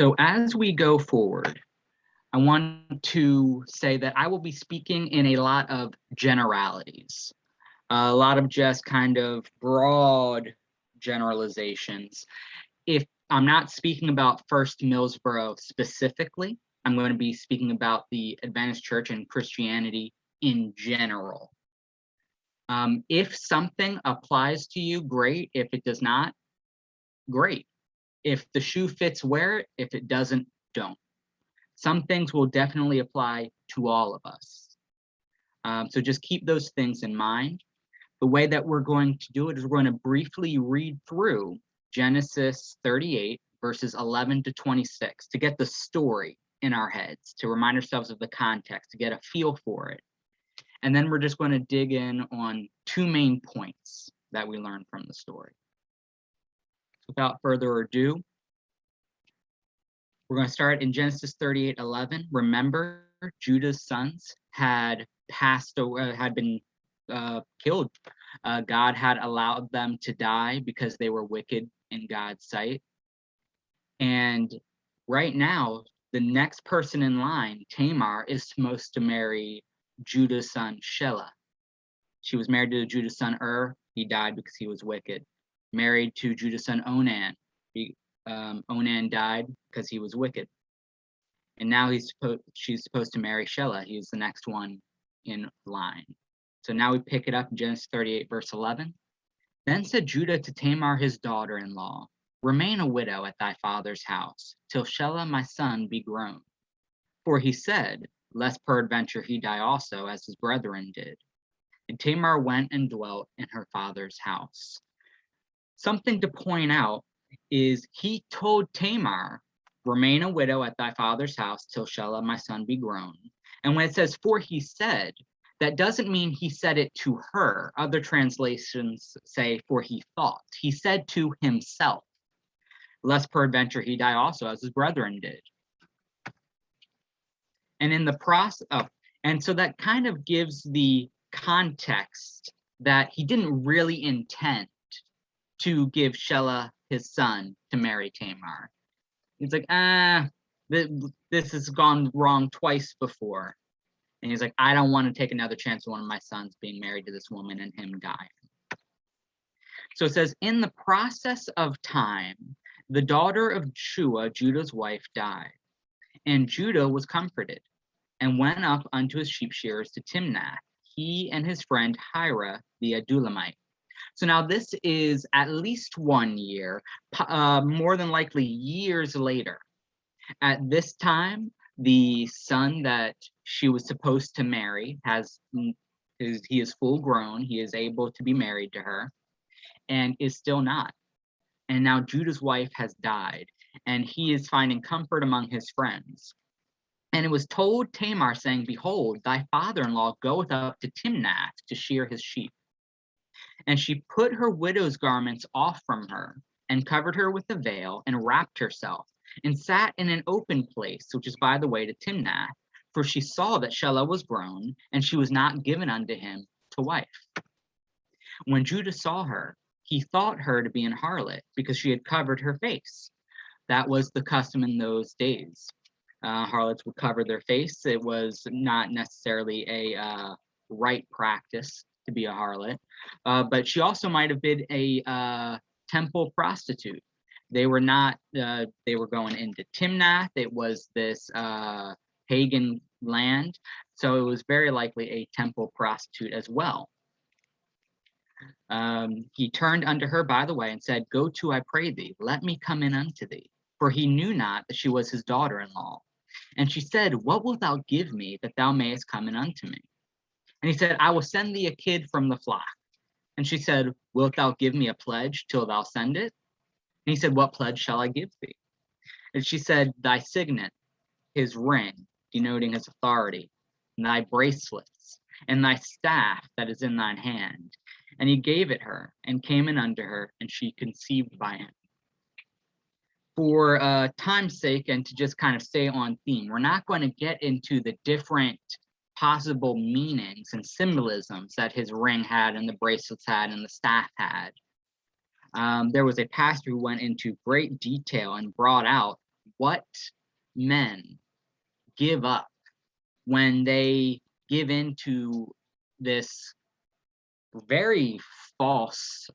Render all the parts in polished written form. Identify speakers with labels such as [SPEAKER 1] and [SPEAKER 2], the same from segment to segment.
[SPEAKER 1] So as we go forward, I want to say that I will be speaking in a lot of generalities, a lot of just kind of broad generalizations. If I'm not speaking about First Millsboro specifically, I'm going to be speaking about the Adventist Church and Christianity in general. If something applies to you, great. If it does not, great. If the shoe fits, wear it. If it doesn't, don't. Some things will definitely apply to all of us. So just keep those things in mind. The way that we're going to do it is we're going to briefly read through Genesis 38, verses 11 to 26, to get the story in our heads, to remind ourselves of the context, to get a feel for it. And then we're just going to dig in on two main points that we learned from the story. Without further ado, we're going to start in Genesis 38:11. Remember, Judah's sons had passed away, had been killed. God had allowed them to die because they were wicked in God's sight. And right now, the next person in line, Tamar, is supposed to marry Judah's son, Shelah. She was married to Judah's son, He died because he was wicked. Married to Judah's son, Onan. Onan died because he was wicked. And now she's supposed to marry Shelah. He's the next one in line. So now we pick it up in Genesis 38, verse 11. Then said Judah to Tamar, his daughter-in-law, remain a widow at thy father's house, till Shelah my son be grown. For he said, lest peradventure he die also, as his brethren did. And Tamar went and dwelt in her father's house. Something to point out is he told Tamar, remain a widow at thy father's house till Shelah my son be grown. And when it says, for he said, that doesn't mean he said it to her. Other translations say, for he thought. He said to himself, lest peradventure he die also, as his brethren did. And in the process, and so that kind of gives the context that he didn't really intend to give Shelah his son to marry Tamar. He's like, this has gone wrong twice before. And he's like, I don't want to take another chance of one of my sons being married to this woman and him dying. So it says, in the process of time, the daughter of Shua, Judah's wife, died. And Judah was comforted and went up unto his sheep shearers to Timnath, he and his friend Hira the Adulamite. So now this is at least 1 year, more than likely years later. At this time, the son that she was supposed to marry he is full grown. He is able to be married to her and is still not. And now Judah's wife has died and he is finding comfort among his friends. And it was told Tamar, saying, behold, thy father-in-law goeth up to Timnath to shear his sheep. And she put her widow's garments off from her and covered her with a veil and wrapped herself and sat in an open place, which is by the way to Timnath, for she saw that Shelah was grown, and she was not given unto him to wife. When Judah saw her, he thought her to be an harlot, because she had covered her face. That was the custom in those days. Harlots would cover their face. It was not necessarily a right practice to be a harlot, but she also might have been a temple prostitute. They were not, they were going into Timnath. It was this pagan land. So it was very likely a temple prostitute as well. He turned unto her by the way and said, go to, I pray thee, let me come in unto thee. For he knew not that she was his daughter-in-law. And she said, what wilt thou give me that thou mayest come in unto me? And he said, I will send thee a kid from the flock. And she said, wilt thou give me a pledge till thou send it? And he said, what pledge shall I give thee? And she said, thy signet, his ring, denoting his authority, and thy bracelets, and thy staff that is in thine hand. And he gave it her, and came in unto her, and she conceived by him. For time's sake, and to just kind of stay on theme, we're not going to get into the different possible meanings and symbolisms that his ring had, and the bracelets had, and the staff had. There was a pastor who went into great detail and brought out what men give up when they give into this very false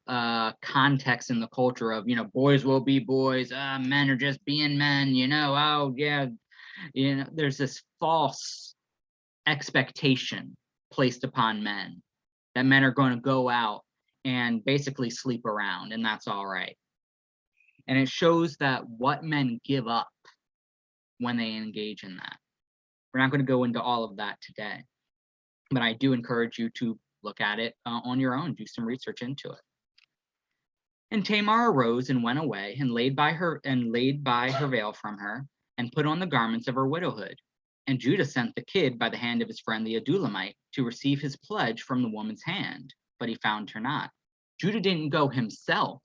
[SPEAKER 1] context in the culture of, boys will be boys, men are just being men, oh yeah, there's this false expectation placed upon men that men are going to go out and basically sleep around, and that's all right. And it shows that what men give up when they engage in that. We're not going to go into all of that today, but I do encourage you to look at it on your own, do some research into it. And Tamar arose and went away and laid by her veil from her and put on the garments of her widowhood. And Judah sent the kid by the hand of his friend the Adullamite to receive his pledge from the woman's hand, but he found her not. Judah didn't go himself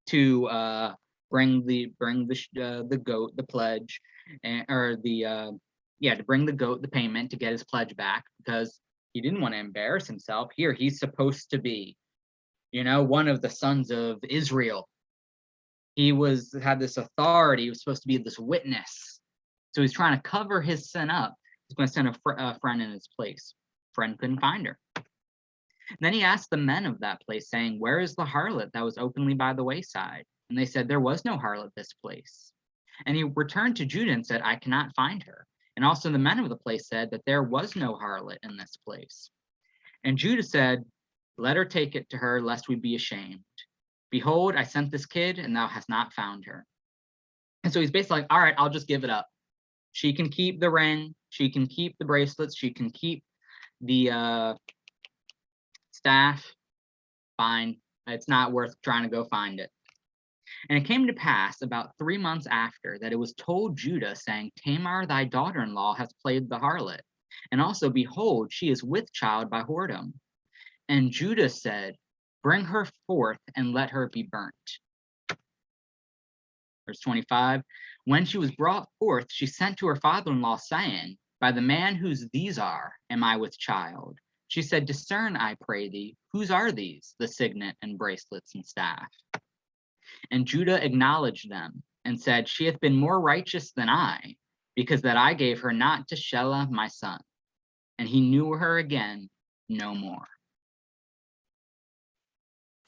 [SPEAKER 1] to bring the goat, the pledge, to bring the goat, the payment, to get his pledge back, because he didn't want to embarrass himself. Here, he's supposed to be, one of the sons of Israel. He had this authority. He was supposed to be this witness. So he's trying to cover his sin up. He's going to send a friend in his place. Friend couldn't find her. Then he asked the men of that place, saying, "Where is the harlot that was openly by the wayside?" And they said, "There was no harlot this place." And he returned to Judah and said, "I cannot find her." And also the men of the place said that there was no harlot in this place. And Judah said, "Let her take it to her, lest we be ashamed. Behold, I sent this kid, and thou hast not found her." And so he's basically like, all right, I'll just give it up. She can keep the ring. She can keep the bracelets. She can keep the staff. Fine. It's not worth trying to go find it. And it came to pass about 3 months after that it was told Judah, saying, "Tamar, thy daughter-in-law, hath played the harlot. And also, behold, she is with child by whoredom." And Judah said, "Bring her forth and let her be burnt." Verse 25, when she was brought forth, she sent to her father-in-law, saying, "By the man whose these are, am I with child." She said, "Discern, I pray thee, whose are these, the signet and bracelets and staff?" And Judah acknowledged them and said, "She hath been more righteous than I, because that I gave her not to Shelah my son." And he knew her again no more.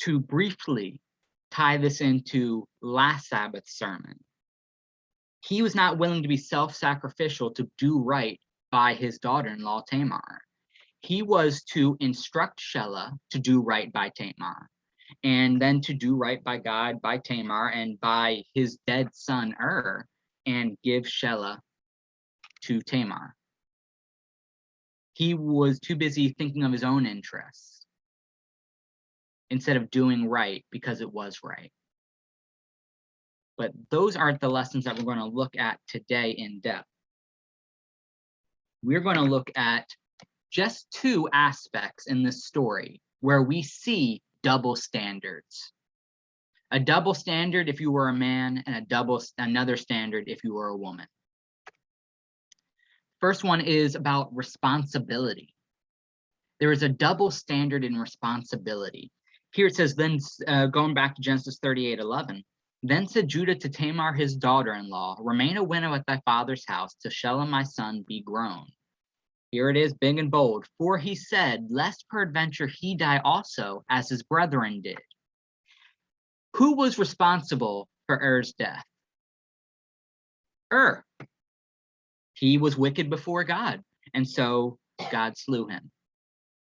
[SPEAKER 1] To briefly tie this into last Sabbath's sermon, he was not willing to be self-sacrificial to do right by his daughter-in-law Tamar. He was to instruct Shelah to do right by Tamar, and then to do right by God, by Tamar, and by his dead son and give Shelah to Tamar. He was too busy thinking of his own interests instead of doing right because it was right. But those aren't the lessons that we're going to look at today in depth. We're going to look at just 2 aspects in this story where we see double standards. A double standard if you were a man, and another standard if you were a woman. First one is about responsibility. There is a double standard in responsibility. Here it says, then going back to Genesis 38:11, "Then said Judah to Tamar his daughter-in-law, Remain a widow at thy father's house, till Shelah my son be grown." Here it is, big and bold. "For he said, lest peradventure he die also, as his brethren did." Who was responsible for Er's death? He was wicked before God, and so God slew him.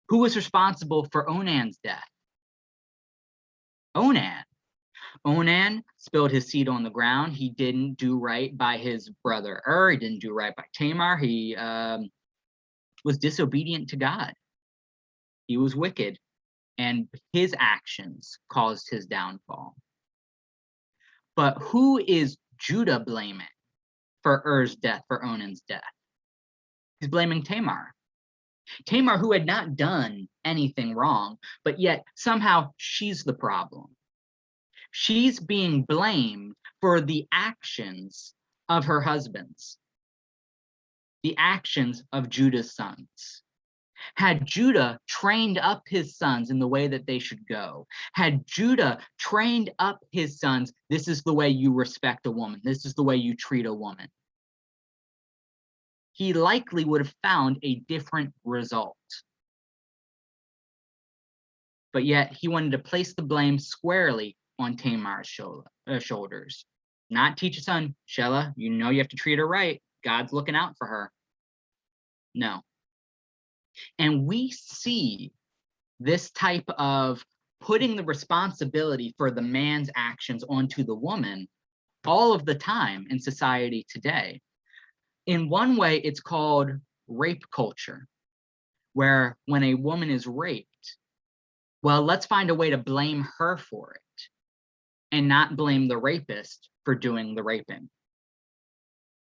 [SPEAKER 1] Who was responsible for Onan's death? Onan spilled his seed on the ground. He didn't do right by his brother He didn't do right by Tamar. He was disobedient to God. He was wicked, and his actions caused his downfall. But who is Judah blaming for Er's death, for Onan's death? He's blaming Tamar. Tamar, who had not done anything wrong, but yet somehow she's the problem. She's being blamed for the actions of her husbands, the actions of Judah's sons. Had Judah trained up his sons in the way that they should go, had Judah trained up his sons, this is the way you respect a woman, this is the way you treat a woman, he likely would have found a different result. But yet he wanted to place the blame squarely on Tamar's shoulders. Not teach his son, Shelah, you know you have to treat her right. God's looking out for her. No. And we see this type of putting the responsibility for the man's actions onto the woman all of the time in society today. In one way, it's called rape culture, where when a woman is raped, well, let's find a way to blame her for it and not blame the rapist for doing the raping.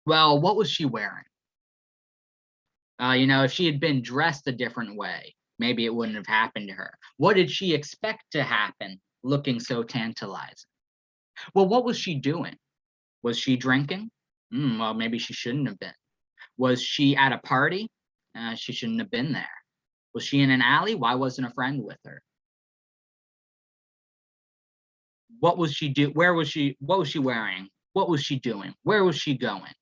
[SPEAKER 1] Well, what was she wearing? If she had been dressed a different way, maybe it wouldn't have happened to her. What did she expect to happen looking so tantalizing? Well, what was she doing? Was she drinking? Well, maybe she shouldn't have been. Was she at a party? She shouldn't have been there. Was she in an alley? Why wasn't a friend with her? What was she do? Where was she? What was she wearing? What was she doing? Where was she going?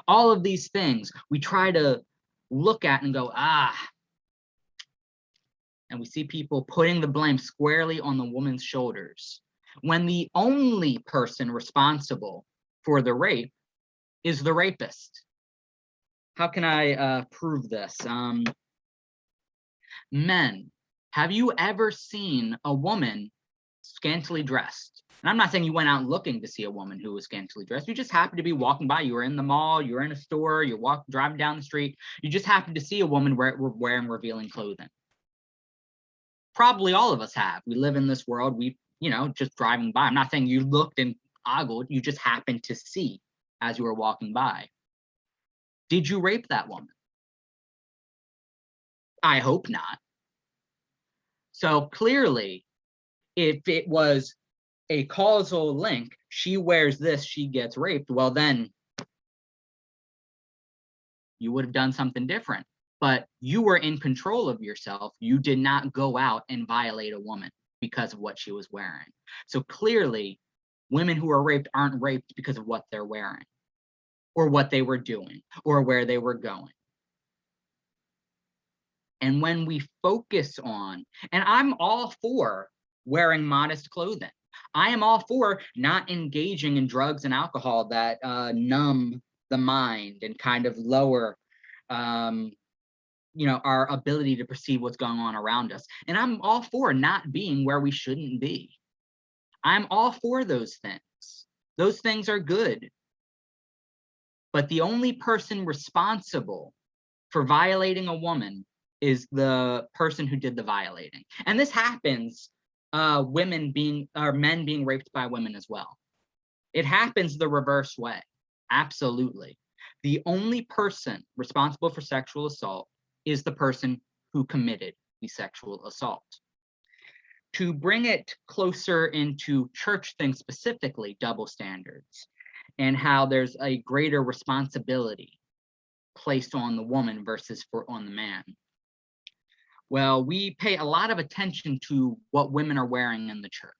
[SPEAKER 1] All of these things we try to look at and go, and we see people putting the blame squarely on the woman's shoulders, when the only person responsible for the rape is the rapist. How can I prove this? Men, have you ever seen a woman scantily dressed? And I'm not saying you went out looking to see a woman who was scantily dressed. You just happened to be walking by. You were in the mall, you were in a store, you're driving down the street. You just happened to see a woman wearing revealing clothing. Probably all of us have. We live in this world. We, just driving by. I'm not saying you looked and ogled. You just happened to see as you were walking by. Did you rape that woman? I hope not. So clearly, if it was a causal link, she wears this, she gets raped, well then you would have done something different. But you were in control of yourself. You did not go out and violate a woman because of what she was wearing. So clearly, women who are raped aren't raped because of what they're wearing or what they were doing or where they were going. And when we focus on, and I'm all for wearing modest clothing. I am all for not engaging in drugs and alcohol that numb the mind and kind of lower, our ability to perceive what's going on around us. And I'm all for not being where we shouldn't be. I'm all for those things. Those things are good. But the only person responsible for violating a woman is the person who did the violating. And this happens men being raped by women as well. It happens the reverse way. Absolutely. The only person responsible for sexual assault is the person who committed the sexual assault. To bring it closer into church things specifically, double standards, and how there's a greater responsibility placed on the woman versus on the man. Well, we pay a lot of attention to what women are wearing in the church.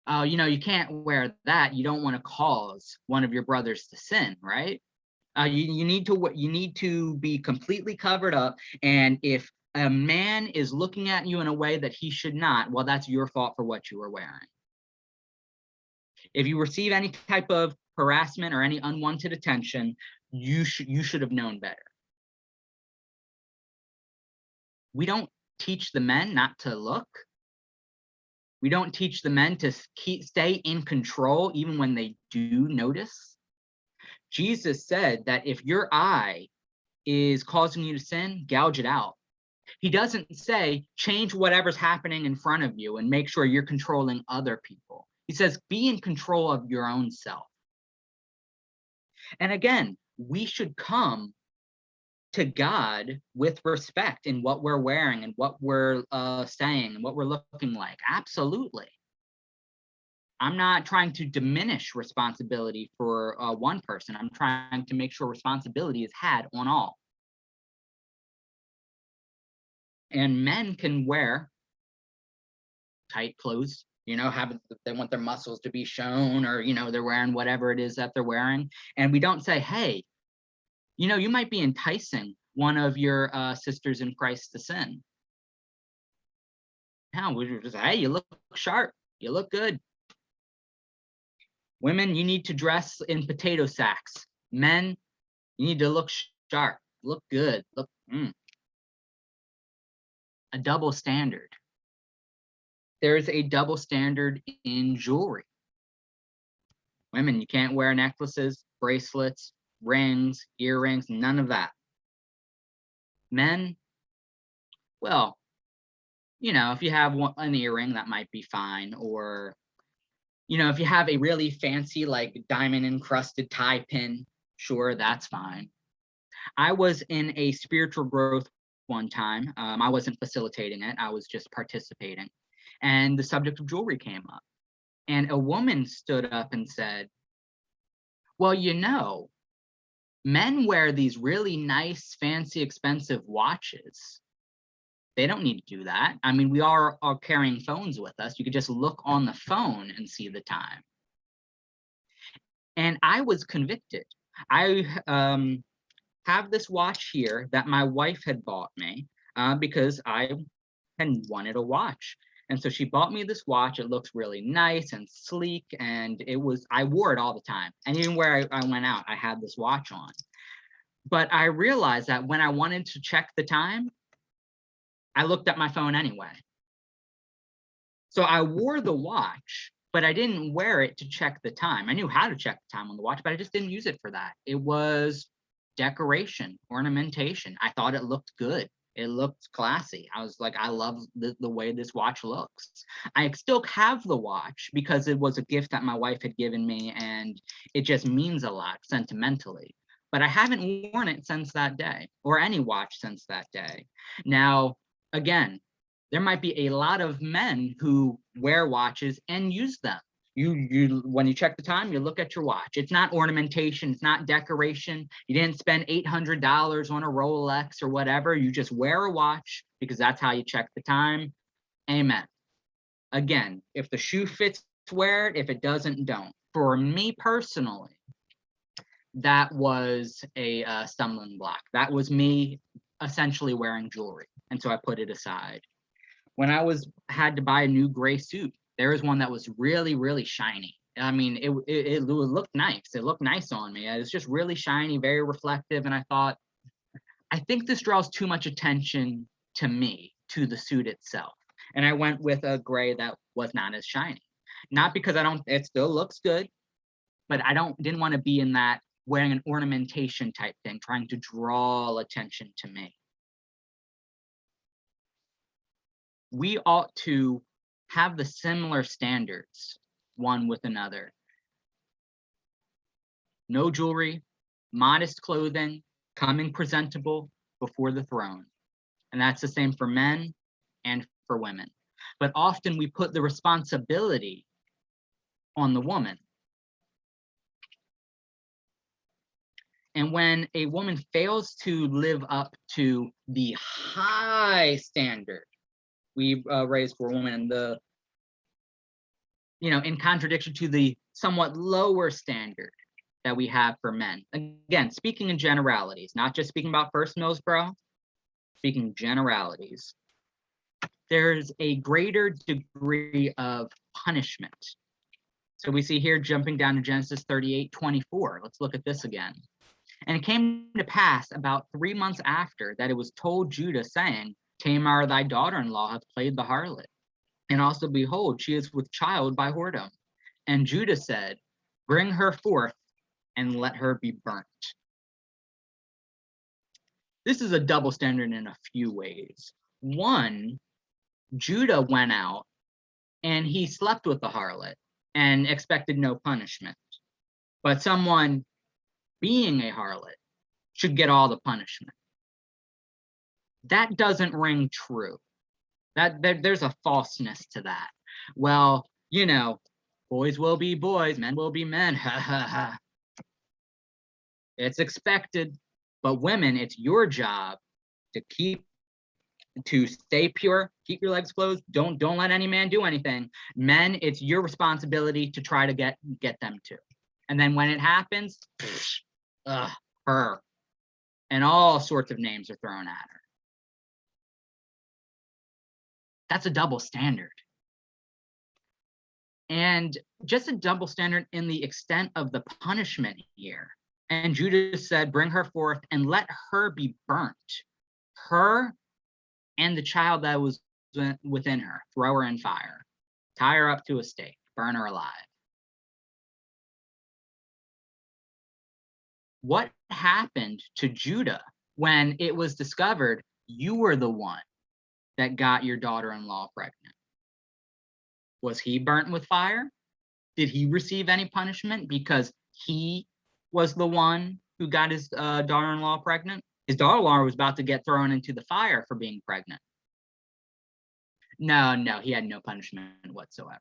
[SPEAKER 1] You can't wear that. You don't want to cause one of your brothers to sin, right? You need to be completely covered up. And if a man is looking at you in a way that he should not, well, that's your fault for what you are wearing. If you receive any type of harassment or any unwanted attention, you should have known better. We don't teach the men not to look. We don't teach the men to stay in control even when they do notice. Jesus said that if your eye is causing you to sin, gouge it out. He doesn't say change whatever's happening in front of you and make sure you're controlling other people. He says be in control of your own self. And again, we should come to God with respect in what we're wearing and what we're saying and what we're looking like. Absolutely. I'm not trying to diminish responsibility for one person. I'm trying to make sure responsibility is had on all. And men can wear tight clothes, they want their muscles to be shown, or, they're wearing whatever it is that they're wearing. And we don't say, hey, you might be enticing one of your sisters in Christ to sin. No, we just say, hey, you look sharp. You look good. Women, you need to dress in potato sacks. Men, you need to look sharp, look good, a double standard. There's a double standard in jewelry. Women, you can't wear necklaces, bracelets, rings, earrings, none of that. Men, well, if you have an earring, that might be fine. Or, if you have a really fancy, like diamond encrusted tie pin, sure, that's fine. I was in a spiritual growth one time. I wasn't facilitating it. I was just participating. And the subject of jewelry came up. And a woman stood up and said, well, men wear these really nice, fancy, expensive watches. They don't need to do that. I mean, we are carrying phones with us. You could just look on the phone and see the time. And I was convicted. I have this watch here that my wife had bought me because I had wanted a watch. And so she bought me this watch. It looks really nice and sleek, and I wore it all the time. And even where I went out, I had this watch on. But I realized that when I wanted to check the time, I looked at my phone anyway. So I wore the watch, but I didn't wear it to check the time. I knew how to check the time on the watch, but I just didn't use it for that. It was decoration, ornamentation. I thought it looked good. It looked classy. I was like, I love the way this watch looks. I still have the watch because it was a gift that my wife had given me, and it just means a lot sentimentally. But I haven't worn it since that day, or any watch since that day. Now, again, there might be a lot of men who wear watches and use them. You when you check the time, you look at your watch. It's not ornamentation, it's not decoration. You didn't spend $800 on a Rolex or whatever. You just wear a watch because that's how you check the time. Amen. Again, if the shoe fits, wear it. If it doesn't, don't. For me personally, that was a stumbling block. That was me essentially wearing jewelry, and so I put it aside. When I had to buy a new gray suit, there was one that was really, really shiny. I mean, it looked nice. It looked nice on me. It was just really shiny, very reflective. And I thought, I think this draws too much attention to me, to the suit itself. And I went with a gray that was not as shiny. Not because it still looks good, but didn't want to be in that wearing an ornamentation type thing, trying to draw attention to me. We ought to have the similar standards one with another. No jewelry, modest clothing, coming presentable before the throne. And that's the same for men and for women. But often we put the responsibility on the woman. And when a woman fails to live up to the high standard we raised for a woman, in contradiction to the somewhat lower standard that we have for men. Again, speaking in generalities, not just speaking about First Millsboro, speaking generalities. There's a greater degree of punishment. So we see here, jumping down to Genesis 38:24. Let's look at this again. And it came to pass about 3 months after that it was told Judah, saying, Tamar, thy daughter-in-law, hath played the harlot. And also, behold, she is with child by whoredom. And Judah said, bring her forth and let her be burnt. This is a double standard in a few ways. One, Judah went out and he slept with the harlot and expected no punishment. But someone being a harlot should get all the punishment. That doesn't ring true. There's a falseness to that. Well, boys will be boys, men will be men. Ha ha ha. It's expected. But women, it's your job to keep to stay pure, keep your legs closed, don't let any man do anything. Men, it's your responsibility to try to get them to. And then when it happens, her. And all sorts of names are thrown at her. That's a double standard. And just a double standard in the extent of the punishment here. And Judah said, bring her forth and let her be burnt. Her and the child that was within her, throw her in fire, tie her up to a stake, burn her alive. What happened to Judah when it was discovered you were the one that got your daughter-in-law pregnant? Was he burnt with fire? Did he receive any punishment because he was the one who got his daughter-in-law pregnant? His daughter-in-law was about to get thrown into the fire for being pregnant. No, he had no punishment whatsoever.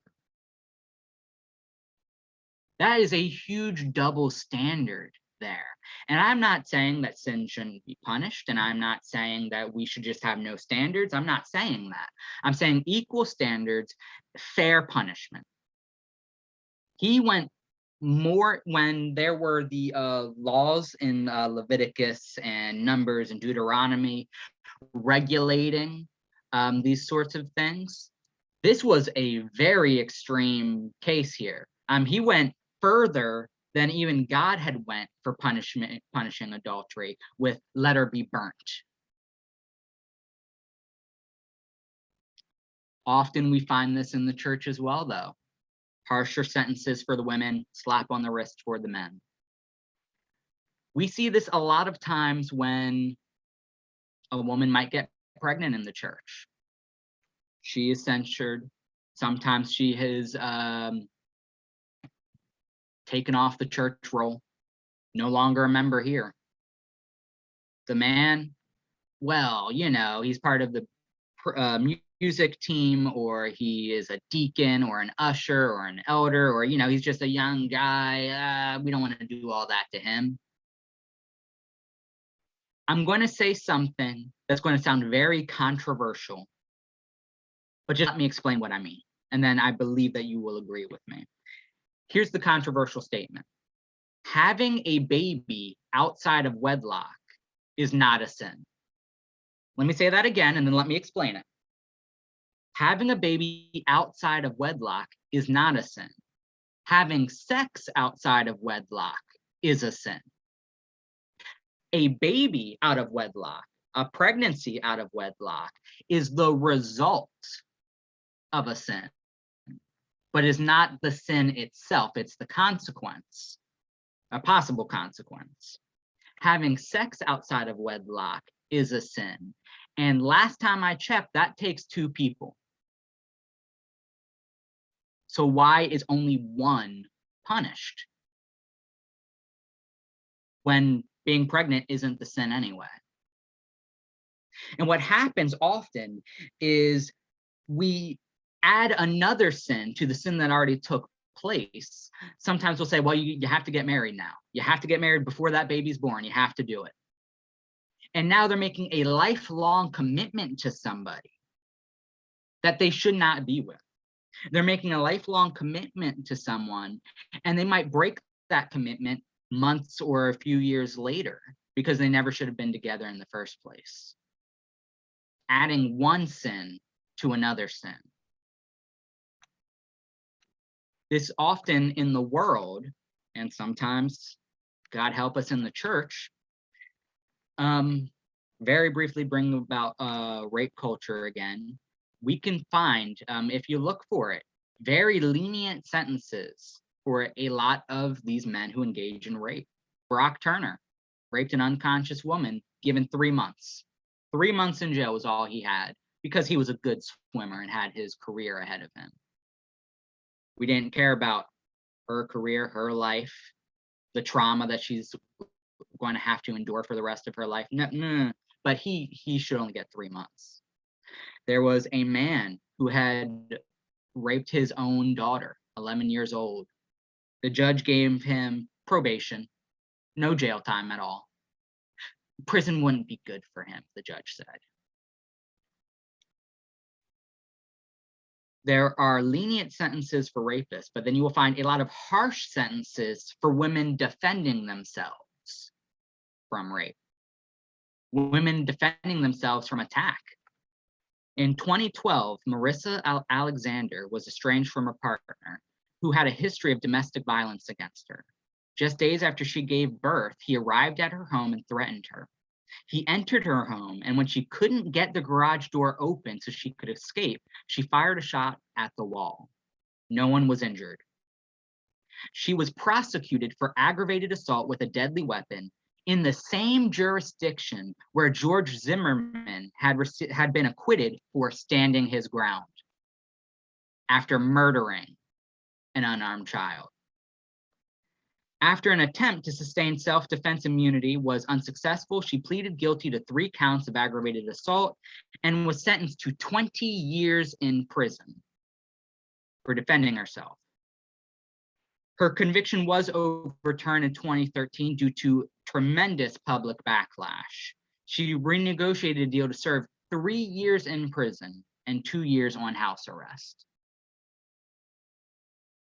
[SPEAKER 1] That is a huge double standard there. And I'm not saying that sin shouldn't be punished, and I'm not saying that we should just have no standards. I'm not saying that. I'm saying equal standards, fair punishment. He went more when there were the laws in Leviticus and Numbers and Deuteronomy regulating these sorts of things. This was a very extreme case here. He went further than even God had went for punishing adultery with let her be burnt. Often we find this in the church as well, though. Harsher sentences for the women, slap on the wrist for the men. We see this a lot of times when a woman might get pregnant in the church. She is censured. Sometimes she has taken off the church roll, no longer a member here. The man, well, he's part of the music team, or he is a deacon or an usher or an elder, or he's just a young guy. We don't want to do all that to him. I'm going to say something that's going to sound very controversial, but just let me explain what I mean, and then I believe that you will agree with me. Here's the controversial statement. Having a baby outside of wedlock is not a sin. Let me say that again, and then let me explain it. Having a baby outside of wedlock is not a sin. Having sex outside of wedlock is a sin. A baby out of wedlock, a pregnancy out of wedlock, is the result of a sin, but is not the sin itself. It's the consequence, a possible consequence. Having sex outside of wedlock is a sin. And last time I checked, that takes 2 people. So why is only one punished when being pregnant isn't the sin anyway? And what happens often is we add another sin to the sin that already took place. Sometimes we'll say, well, you have to get married now. You have to get married before that baby's born. You have to do it. And now they're making a lifelong commitment to somebody that they should not be with. They're making a lifelong commitment to someone, and they might break that commitment months or a few years later because they never should have been together in the first place. Adding one sin to another sin. This often in the world, and sometimes, God help us, in the church, very briefly bring about rape culture again. We can find, if you look for it, very lenient sentences for a lot of these men who engage in rape. Brock Turner raped an unconscious woman, given 3 months. 3 months in jail was all he had because he was a good swimmer and had his career ahead of him. We didn't care about her career, her life, the trauma that she's going to have to endure for the rest of her life. No. But he should only get 3 months. There was a man who had raped his own daughter, 11 years old. The judge gave him probation, no jail time at all. Prison wouldn't be good for him, the judge said. There are lenient sentences for rapists, but then you will find a lot of harsh sentences for women defending themselves from rape, women defending themselves from attack. In 2012, Marissa Alexander was estranged from her partner, who had a history of domestic violence against her. Just days after she gave birth, he arrived at her home and threatened her. He entered her home, and when she couldn't get the garage door open so she could escape, she fired a shot at the wall. No one was injured. She was prosecuted for aggravated assault with a deadly weapon in the same jurisdiction where George Zimmerman had been acquitted for standing his ground after murdering an unarmed child. After an attempt to sustain self-defense immunity was unsuccessful, she pleaded guilty to 3 counts of aggravated assault and was sentenced to 20 years in prison for defending herself. Her conviction was overturned in 2013 due to tremendous public backlash. She renegotiated a deal to serve 3 years in prison and 2 years on house arrest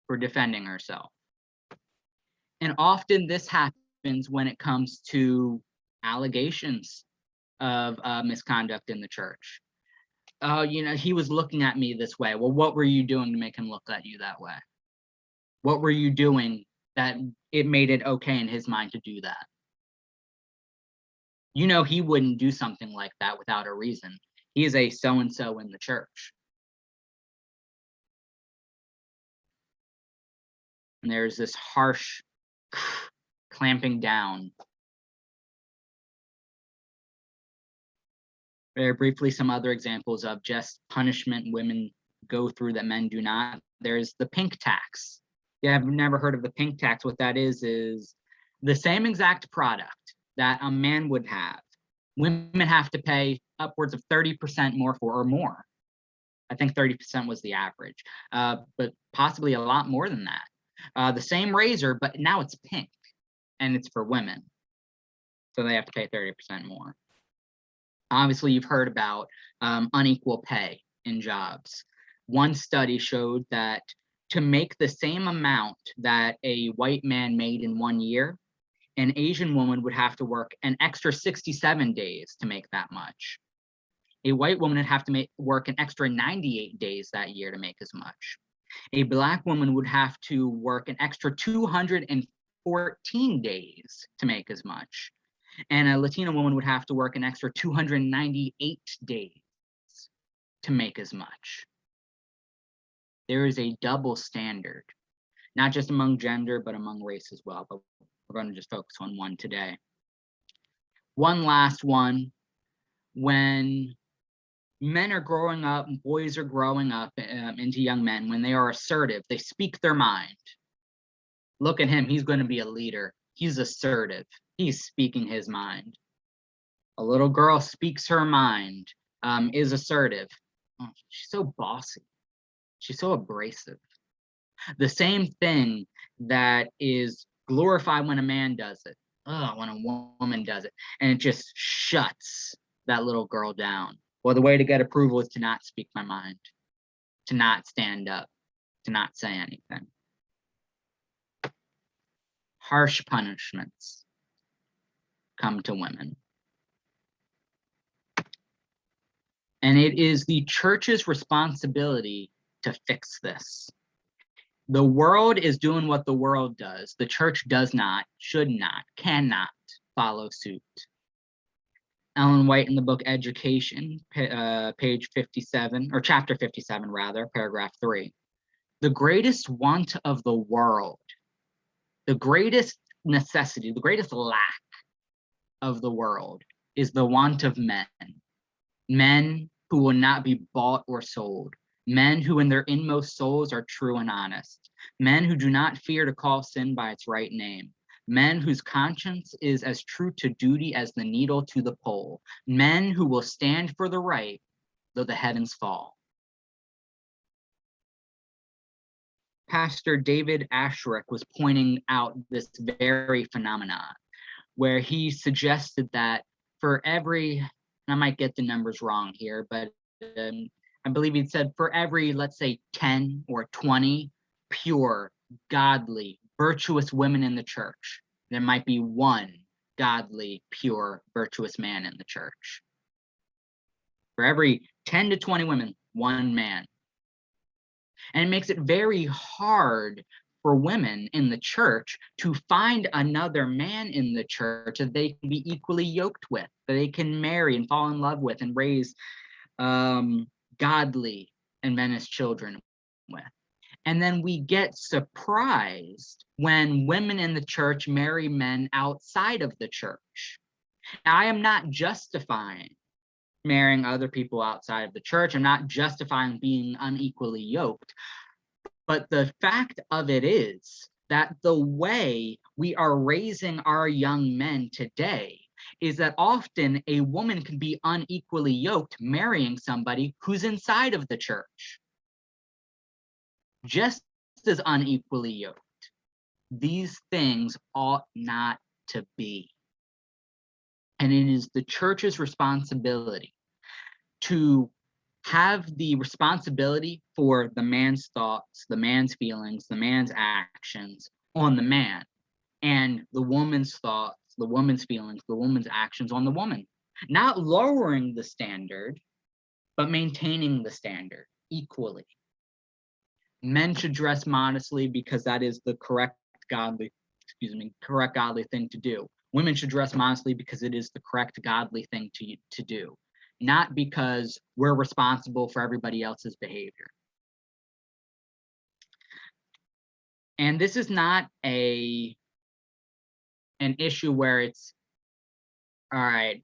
[SPEAKER 1] for defending herself. And often this happens when it comes to allegations of misconduct in the church. He was looking at me this way. Well, what were you doing to make him look at you that way? What were you doing that it made it okay in his mind to do that? He wouldn't do something like that without a reason. He is a so-and-so in the church. And there's this harsh clamping down. Very briefly, some other examples of just punishment women go through that men do not. There's the pink tax. If you have never heard of the pink tax, what that is the same exact product that a man would have. Women have to pay upwards of 30% more for, or more. I think 30% was the average, but possibly a lot more than that. The same razor, but now it's pink. And it's for women, so they have to pay 30% more. Obviously, you've heard about unequal pay in jobs. One study showed that to make the same amount that a white man made in 1 year, an Asian woman would have to work an extra 67 days to make that much. A white woman would have to work an extra 98 days that year to make as much. A Black woman would have to work an extra 214 days to make as much. And a Latina woman would have to work an extra 298 days to make as much. There is a double standard, not just among gender, but among race as well. But we're going to just focus on one today. One last one. When men are growing up, boys are growing up into young men, when they are assertive, they speak their mind. Look at him, he's going to be a leader. He's assertive. He's speaking his mind. A little girl speaks her mind, is assertive. Oh, she's so bossy. She's so abrasive. The same thing that is glorified when a man does it. Oh, when a woman does it. And it just shuts that little girl down. Well, the way to get approval is to not speak my mind, to not stand up, to not say anything. Harsh punishments come to women. And it is the church's responsibility to fix this. The world is doing what the world does. The church does not, should not, cannot follow suit. Ellen White in the book Education, page 57, or chapter 57 rather, paragraph 3. The greatest want of the world, the greatest necessity, the greatest lack of the world is the want of men. Men who will not be bought or sold. Men who in their inmost souls are true and honest. Men who do not fear to call sin by its right name. Men whose conscience is as true to duty as the needle to the pole. Men who will stand for the right, though the heavens fall. Pastor David Asherick was pointing out this very phenomenon, where he suggested that for every, and I might get the numbers wrong here, but I believe he said for every, let's say, 10 or 20 pure, godly, virtuous women in the church, there might be one godly, pure, virtuous man in the church. For every 10 to 20 women, one man. And it makes it very hard for women in the church to find another man in the church that they can be equally yoked with, that they can marry and fall in love with and raise godly and men as children with. And then we get surprised when women in the church marry men outside of the church. Now, I am not justifying marrying other people outside of the church. I'm not justifying being unequally yoked. But the fact of it is that the way we are raising our young men today is that often a woman can be unequally yoked marrying somebody who's inside of the church. Just as unequally yoked. These things ought not to be. And it is the church's responsibility to have the responsibility for the man's thoughts, the man's feelings, the man's actions on the man, and the woman's thoughts, the woman's feelings, the woman's actions on the woman. Not lowering the standard, but maintaining the standard equally. Men should dress modestly because that is the correct godly thing to do. Women should dress modestly because it is the correct godly thing to do, not because we're responsible for everybody else's behavior. And this is not an issue where it's, all right,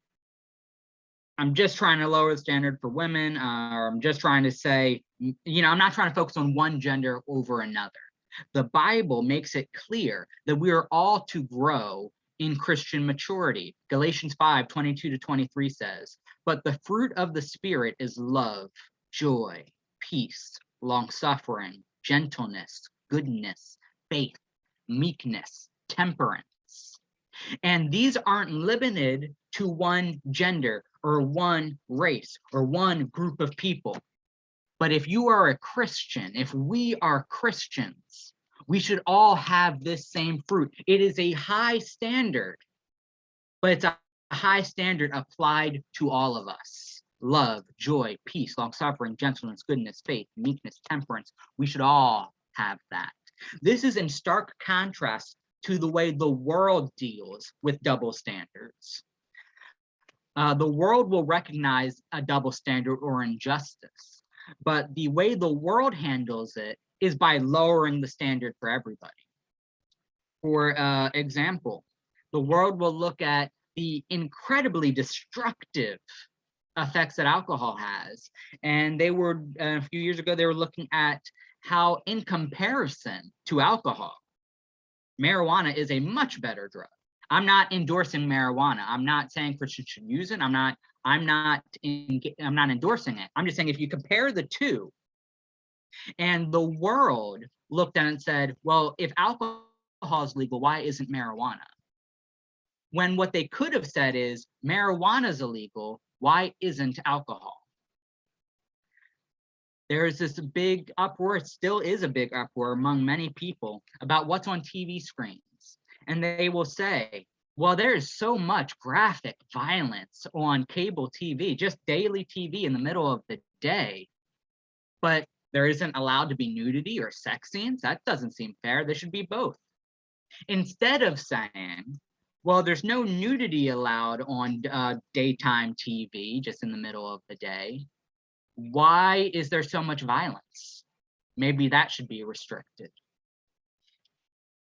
[SPEAKER 1] I'm just trying to lower the standard for women, or I'm just trying to say, I'm not trying to focus on one gender over another. The Bible makes it clear that we are all to grow in Christian maturity. Galatians 5:22-23 says, but the fruit of the Spirit is love, joy, peace, long-suffering, gentleness, goodness, faith, meekness, temperance. And these aren't limited to one gender or one race or one group of people. But if you are a Christian, if we are Christians, we should all have this same fruit. It is a high standard, but it's a high standard applied to all of us. Love, joy, peace, long-suffering, gentleness, goodness, faith, meekness, temperance. We should all have that. This is in stark contrast to the way the world deals with double standards. The world will recognize a double standard or injustice, but the way the world handles it is by lowering the standard for everybody. For example, the world will look at the incredibly destructive effects that alcohol has. And they were, a few years ago, they were looking at how in comparison to alcohol, marijuana is a much better drug. I'm not endorsing marijuana. I'm not saying Christians should use it. I'm not endorsing it. I'm just saying if you compare the two, and the world looked at it and said, well, if alcohol is legal, why isn't marijuana? When what they could have said is, marijuana is illegal, why isn't alcohol? There is this big uproar, it still is a big uproar among many people about what's on TV screens. And they will say, well, there is so much graphic violence on cable TV, just daily TV in the middle of the day, but there isn't allowed to be nudity or sex scenes. That doesn't seem fair. There should be both. Instead of saying, well, there's no nudity allowed on daytime TV, just in the middle of the day. Why is there so much violence? Maybe that should be restricted.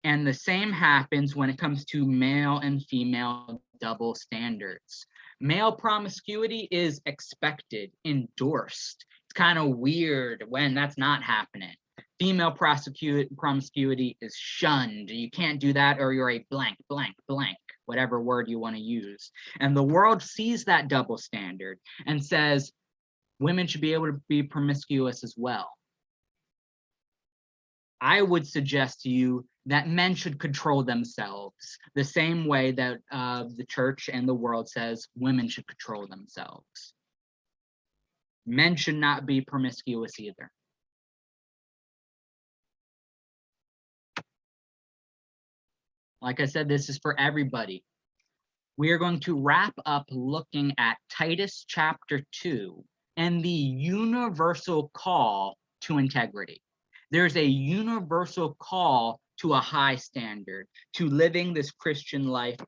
[SPEAKER 1] And the same happens when it comes to male and female double standards. Male promiscuity is expected, endorsed. It's kind of weird when that's not happening. Female promiscuity is shunned. You can't do that or you're a blank, blank, blank, whatever word you want to use. And the world sees that double standard and says women should be able to be promiscuous as well. I would suggest to you that men should control themselves the same way that the church and the world says women should control themselves. Men should not be promiscuous either. Like I said, this is for everybody. We are going to wrap up looking at Titus chapter 2 and the universal call to integrity. There's a universal call to a high standard, to living this Christian life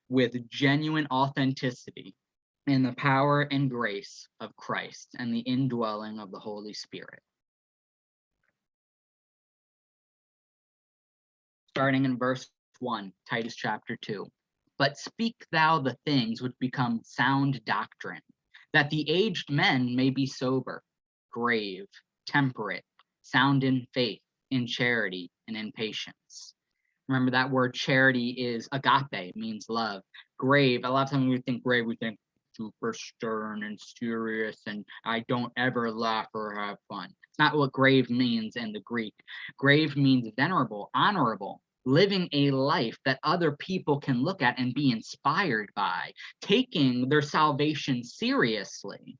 [SPEAKER 1] with genuine authenticity in the power and grace of Christ and the indwelling of the Holy Spirit. Starting in verse 1, Titus chapter 2. But speak thou the things which become sound doctrine, that the aged men may be sober, grave, temperate, sound in faith, in charity, and in patience. Remember that word charity is agape, means love. Grave, a lot of times when we think grave, we think super stern and serious, and I don't ever laugh or have fun. It's not what grave means in the Greek. Grave means venerable, honorable, living a life that other people can look at and be inspired by, taking their salvation seriously,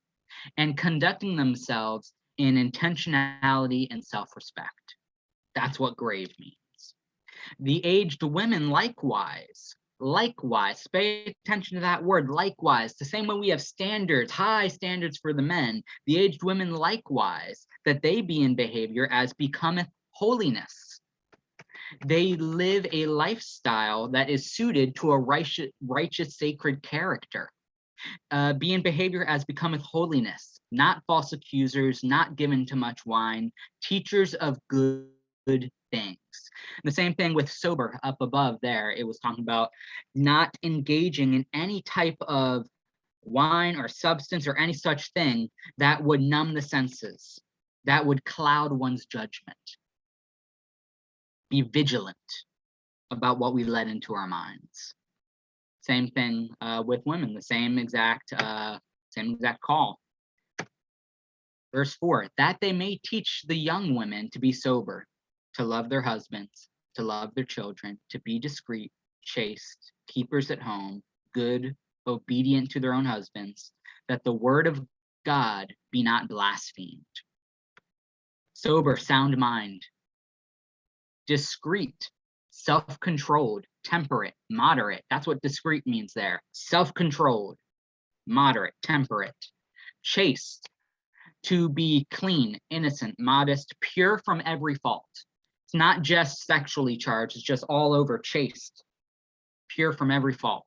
[SPEAKER 1] and conducting themselves in intentionality and self-respect. That's what grave means. The aged women likewise, pay attention to that word, likewise. The same way we have standards, high standards for the men, the aged women likewise, that they be in behavior as becometh holiness. They live a lifestyle that is suited to a righteous sacred character. Be in behavior as becometh holiness, not false accusers, not given to much wine, teachers of good things. The same thing with sober up above there. It was talking about not engaging in any type of wine or substance or any such thing that would numb the senses, that would cloud one's judgment. Be vigilant about what we let into our minds. Same thing with women, the same exact call. Verse 4, that they may teach the young women to be sober, to love their husbands, to love their children, to be discreet, chaste, keepers at home, good, obedient to their own husbands, that the word of God be not blasphemed. Sober, sound mind, discreet, self-controlled, temperate, moderate. That's what discreet means there. Self-controlled, moderate, temperate, chaste, to be clean, innocent, modest, pure from every fault. It's not just sexually charged, it's just all over chaste, pure from every fault.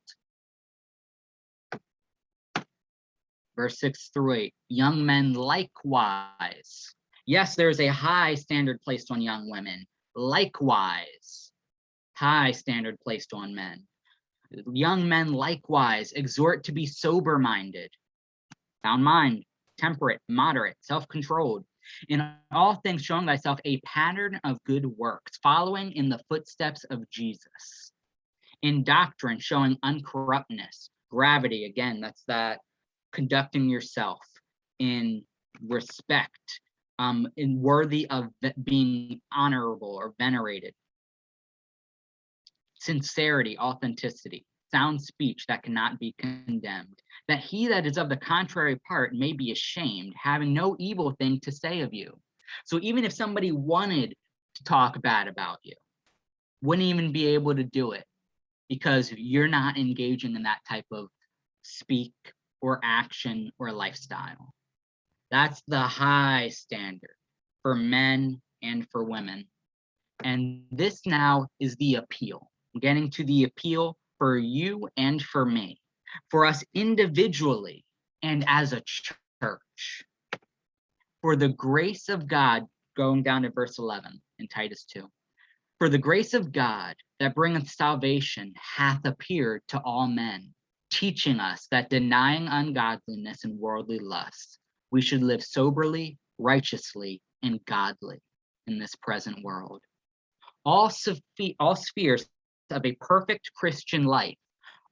[SPEAKER 1] Verse 6 through 8, young men likewise. Yes, there's a high standard placed on young women. Likewise, high standard placed on men. Young men likewise exhort to be sober-minded, sound mind, temperate, moderate, self-controlled, in all things showing thyself a pattern of good works, following in the footsteps of Jesus. In doctrine, showing uncorruptness, gravity, again, that's that conducting yourself in respect, in worthy of being honorable or venerated. Sincerity, authenticity, sound speech that cannot be condemned, that he that is of the contrary part may be ashamed, having no evil thing to say of you. So even if somebody wanted to talk bad about you, wouldn't even be able to do it because you're not engaging in that type of speak or action or lifestyle. That's the high standard for men and for women. And this now is the appeal. I'm getting to the appeal for you and for me, for us individually and as a church. For the grace of God, going down to verse 11 in Titus 2. For the grace of God that bringeth salvation hath appeared to all men, teaching us that denying ungodliness and worldly lusts, we should live soberly, righteously, and godly in this present world. All spheres of a perfect Christian life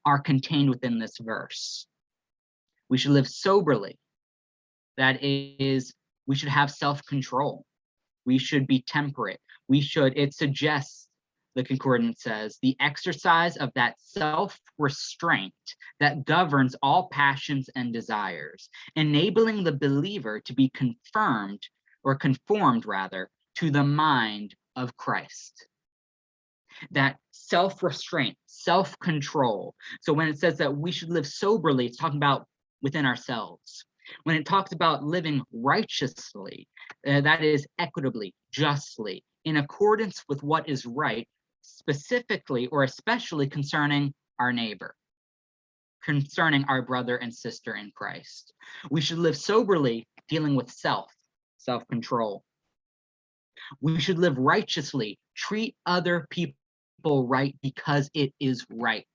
[SPEAKER 1] are contained within this verse. We should live soberly. That is, we should have self-control. We should be temperate. It suggests the concordance says, the exercise of that self-restraint that governs all passions and desires, enabling the believer to be conformed rather, to the mind of Christ. That self-restraint, self-control. So when it says that we should live soberly, it's talking about within ourselves. When it talks about living righteously, that is equitably, justly, in accordance with what is right, specifically or especially concerning our neighbor, concerning our brother and sister in Christ. We should live soberly, dealing with self-control. We should live righteously, treat other people right because it is right.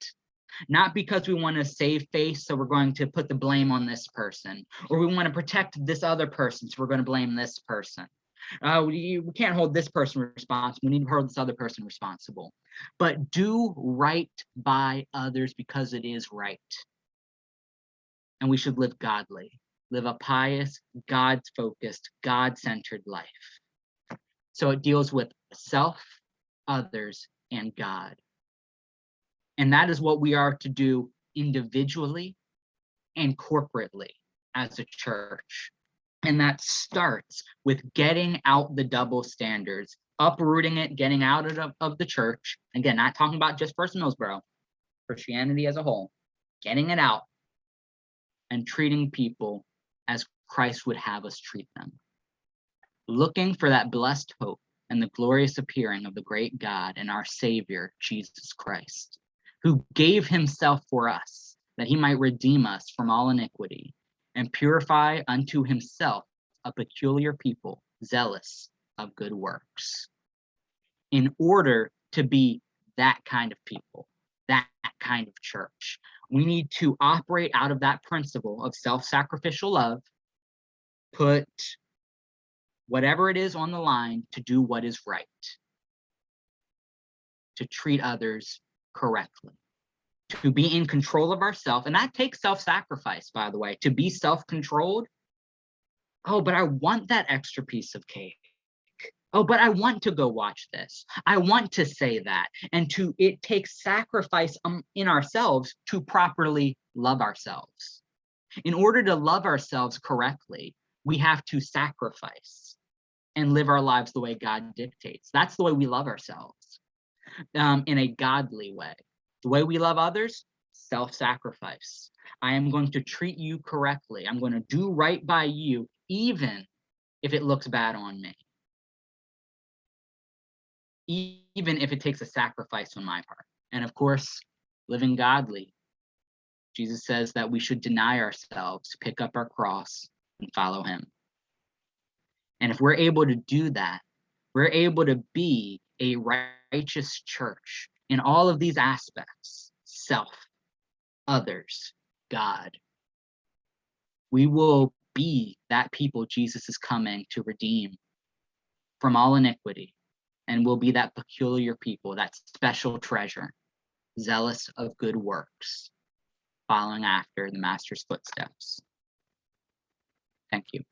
[SPEAKER 1] Not because we want to save face, so we're going to put the blame on this person, or we want to protect this other person, so we're going to blame this person. We can't hold this person responsible. We need to hold this other person responsible. But do right by others because it is right. And we should live godly, live a pious, God-focused, God-centered life. So it deals with self, others, and God. And that is what we are to do individually and corporately as a church. And that starts with getting out the double standards, uprooting it, getting out of the church. Again, not talking about just First Millsboro, Christianity as a whole, getting it out and treating people as Christ would have us treat them. Looking for that blessed hope and the glorious appearing of the great God and our Savior, Jesus Christ, who gave himself for us, that he might redeem us from all iniquity and purify unto himself a peculiar people, zealous of good works. In order to be that kind of people, that kind of church, we need to operate out of that principle of self-sacrificial love, put whatever it is on the line to do what is right, to treat others correctly, to be in control of ourselves. And that takes self-sacrifice, by the way, to be self-controlled. Oh, but I want that extra piece of cake. Oh, but I want to go watch this. I want to say that. And it takes sacrifice in ourselves to properly love ourselves. In order to love ourselves correctly, we have to sacrifice and live our lives the way God dictates. That's the way we love ourselves, in a godly way. The way we love others, self-sacrifice. I am going to treat you correctly. I'm going to do right by you, even if it looks bad on me. Even if it takes a sacrifice on my part. And of course, living godly. Jesus says that we should deny ourselves, pick up our cross, and follow him. And if we're able to do that, we're able to be a righteous church in all of these aspects: self, others, God. We will be that people Jesus is coming to redeem from all iniquity, and we'll be that peculiar people, that special treasure, zealous of good works, following after the Master's footsteps. Thank you.